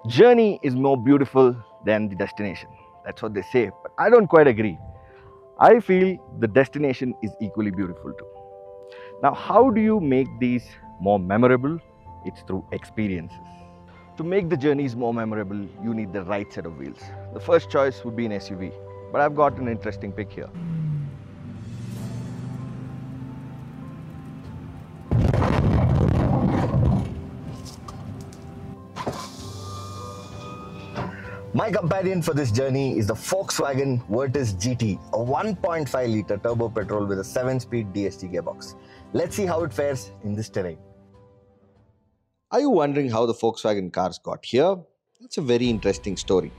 Journey is more beautiful than the destination. That's what they say, but I don't quite agree. I feel the destination is equally beautiful too. Now, how do you make these more memorable? It's through experiences. To make the journeys more memorable, you need the right set of wheels. The first choice would be an SUV, but I've got an interesting pick here. My companion for this journey is the Volkswagen Virtus GT, a 1.5 litre turbo petrol with a 7-speed DSG gearbox. Let's see how it fares in this terrain. Are you wondering how the Volkswagen cars got here? That's a very interesting story.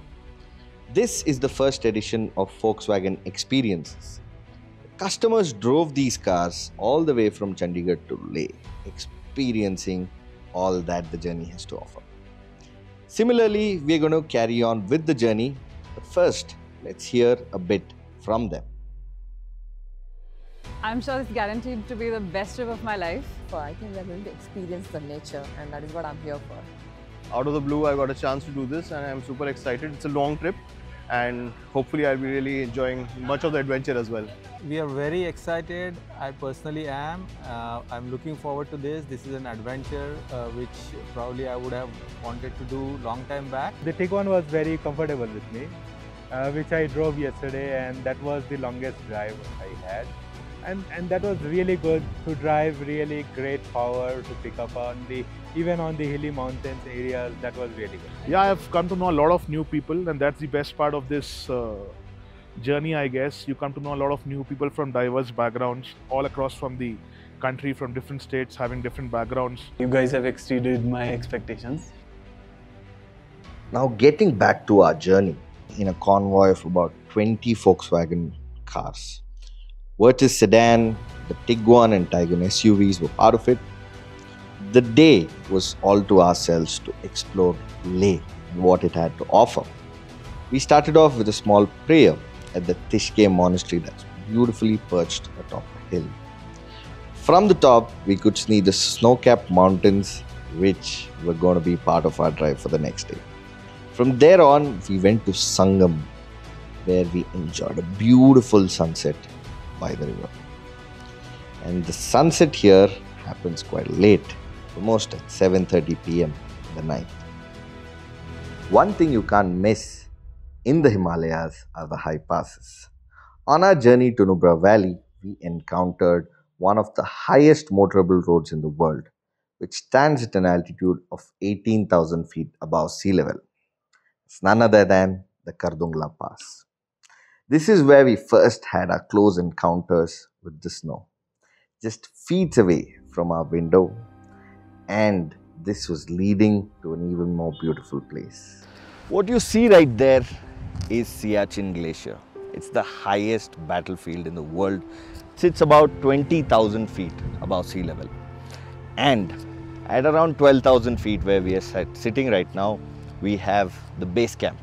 This is the first edition of Volkswagen Experiences. Customers drove these cars all the way from Chandigarh to Leh, experiencing all that the journey has to offer. Similarly, we are going to carry on with the journey, but first, let's hear a bit from them. I'm sure it's guaranteed to be the best trip of my life. I think we're going to experience the nature, and that is what I'm here for. Out of the blue, I got a chance to do this and I'm super excited. It's a long trip and hopefully I'll be really enjoying much of the adventure as well. We are very excited. I personally am. I'm looking forward to this. This is an adventure which probably I would have wanted to do long time back. The Tiguan was very comfortable with me, which I drove yesterday, and that was the longest drive I had. And that was really good to drive, really great power to pick up on even on the hilly mountains areas. That was really good. Yeah, I've come to know a lot of new people, and that's the best part of this journey, I guess. You come to know a lot of new people from diverse backgrounds, all across from the country, from different states, having different backgrounds. You guys have exceeded my expectations. Now, getting back to our journey in a convoy of about 20 Volkswagen cars. Virtus sedan, the Tiguan and Tiguan SUVs were part of it. The day was all to ourselves to explore Leh and what it had to offer. We started off with a small prayer at the Tishke monastery that's beautifully perched atop a hill. From the top, we could see the snow-capped mountains, which were going to be part of our drive for the next day. From there on, we went to Sangam, where we enjoyed a beautiful sunset by the river. And the sunset here happens quite late, almost at 7:30 p.m. in the night. One thing you can't miss in the Himalayas are the high passes. On our journey to Nubra Valley, we encountered one of the highest motorable roads in the world, which stands at an altitude of 18,000 feet above sea level. It's none other than the Kardungla Pass. This is where we first had our close encounters with the snow, just feet away from our window, and this was leading to an even more beautiful place. What you see right there is Siachen Glacier. It's the highest battlefield in the world. It sits about 20,000 feet above sea level. And at around 12,000 feet where we are sitting right now, we have the base camp.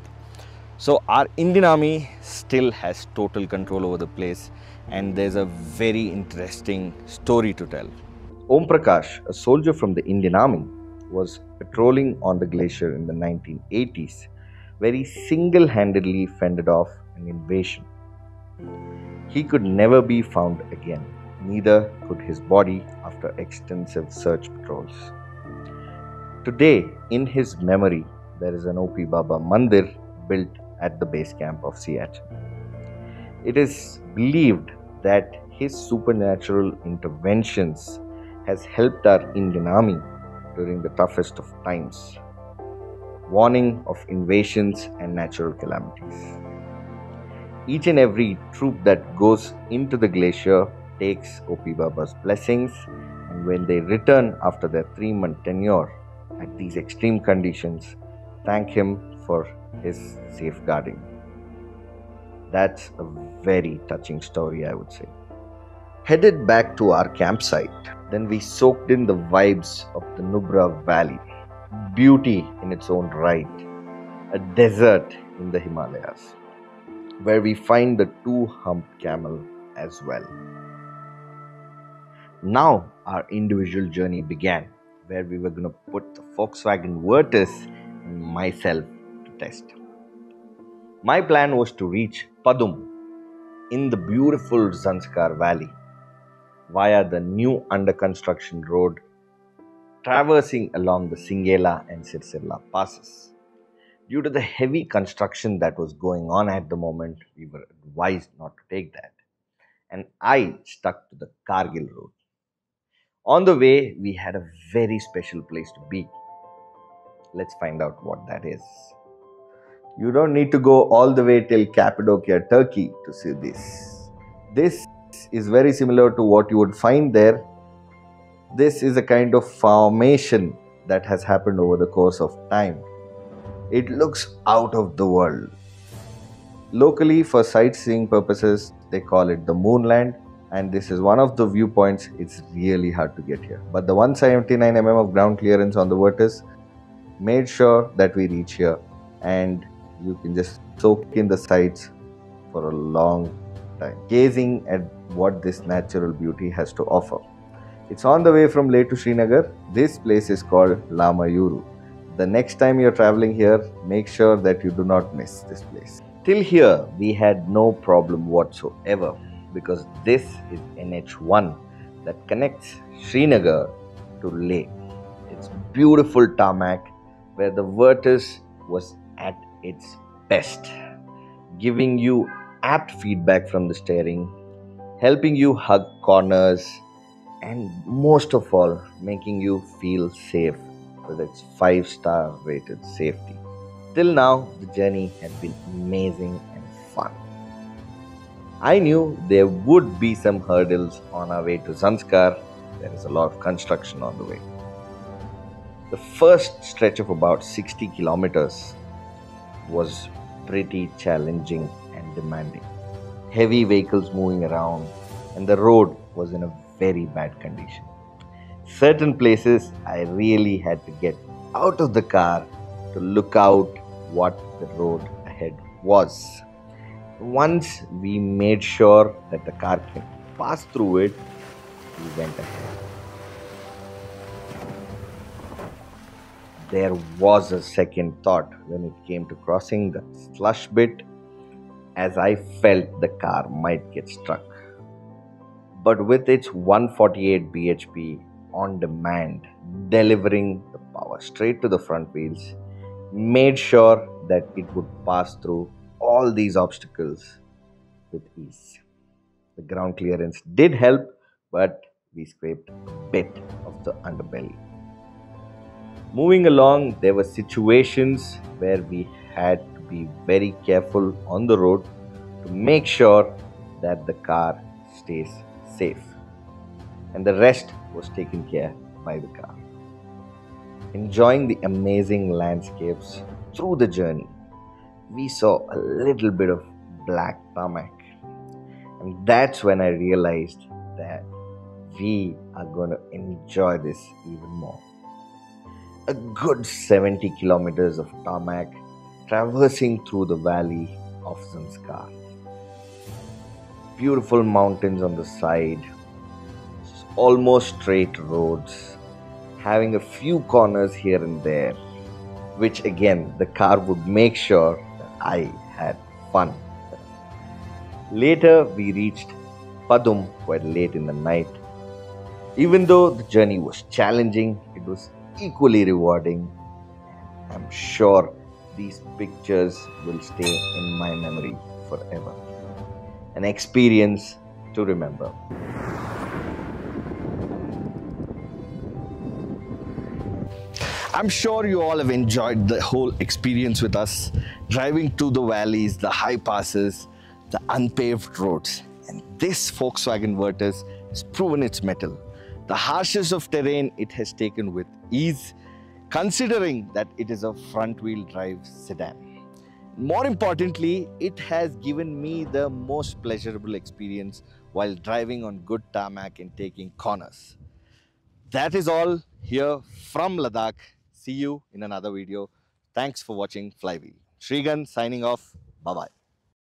So our Indian Army still has total control over the place, and there's a very interesting story to tell. Om Prakash, a soldier from the Indian Army, was patrolling on the glacier in the 1980s, where he single-handedly fended off an invasion. He could never be found again, neither could his body after extensive search patrols. Today, in his memory, there is an O.P. Baba Mandir built at the base camp of Siachen. It is believed that his supernatural interventions has helped our Indian Army during the toughest of times, warning of invasions and natural calamities. Each and every troop that goes into the glacier takes O.P. Baba's blessings, and when they return after their 3-month tenure at these extreme conditions, thank him for his safeguarding. That's a very touching story, I would say. Headed back to our campsite, then we soaked in the vibes of the Nubra Valley. Beauty in its own right, a desert in the Himalayas, where we find the 2-humped camel as well. Now our individual journey began, where we were going to put the Volkswagen Virtus and myself to test. My plan was to reach Padum in the beautiful Zanskar Valley via the new under construction road traversing along the Singela and Sirsilla passes. Due to the heavy construction that was going on at the moment, we were advised not to take that, and I stuck to the Kargil route. On the way, we had a very special place to be. Let's find out what that is. You don't need to go all the way till Cappadocia, Turkey to see this. This is very similar to what you would find there. This is a kind of formation that has happened over the course of time. It looks out of the world. Locally, for sightseeing purposes, they call it the Moonland, and this is one of the viewpoints. It's really hard to get here. But the 179 mm of ground clearance on the Virtus made sure that we reach here, and you can just soak in the sights for a long time, gazing at what this natural beauty has to offer. It's on the way from Leh to Srinagar. This place is called Lamayuru. The next time you're traveling here, make sure that you do not miss this place. Till here, we had no problem whatsoever because this is NH1 that connects Srinagar to Leh. It's beautiful tarmac where the Virtus was at its best, giving you apt feedback from the steering, helping you hug corners, and most of all, making you feel safe with its 5-star rated safety. Till now, the journey had been amazing and fun. I knew there would be some hurdles on our way to Zanskar. There is a lot of construction on the way. The first stretch of about 60 kilometers was pretty challenging and demanding. Heavy vehicles moving around, and the road was in a very bad condition. Certain places I really had to get out of the car to look out what the road ahead was. Once we made sure that the car can pass through it, we went ahead. There was a second thought when it came to crossing the slush bit, as I felt the car might get struck. But with its 148 bhp on demand, delivering the power straight to the front wheels, made sure that it would pass through all these obstacles with ease. The ground clearance did help, but we scraped a bit of the underbelly. Moving along, there were situations where we had to be very careful on the road to make sure that the car stays safe, and the rest was taken care by the car. Enjoying the amazing landscapes through the journey, we saw a little bit of black tarmac, and that's when I realized that we are going to enjoy this even more. A good 70 kilometers of tarmac traversing through the valley of Zanskar. Beautiful mountains on the side, almost straight roads, having a few corners here and there, which again the car would make sure that I had fun. Later we reached Padum quite late in the night. Even though the journey was challenging, it was equally rewarding. I'm sure these pictures will stay in my memory forever. An experience to remember. I'm sure you all have enjoyed the whole experience with us, driving through the valleys, the high passes, the unpaved roads. And this Volkswagen Virtus has proven its mettle. The harshness of terrain it has taken with ease, considering that it is a front-wheel drive sedan. More importantly, it has given me the most pleasurable experience while driving on good tarmac and taking corners. That is all here from Ladakh. See you in another video. Thanks for watching Flywheel. Srigan signing off. Bye-bye.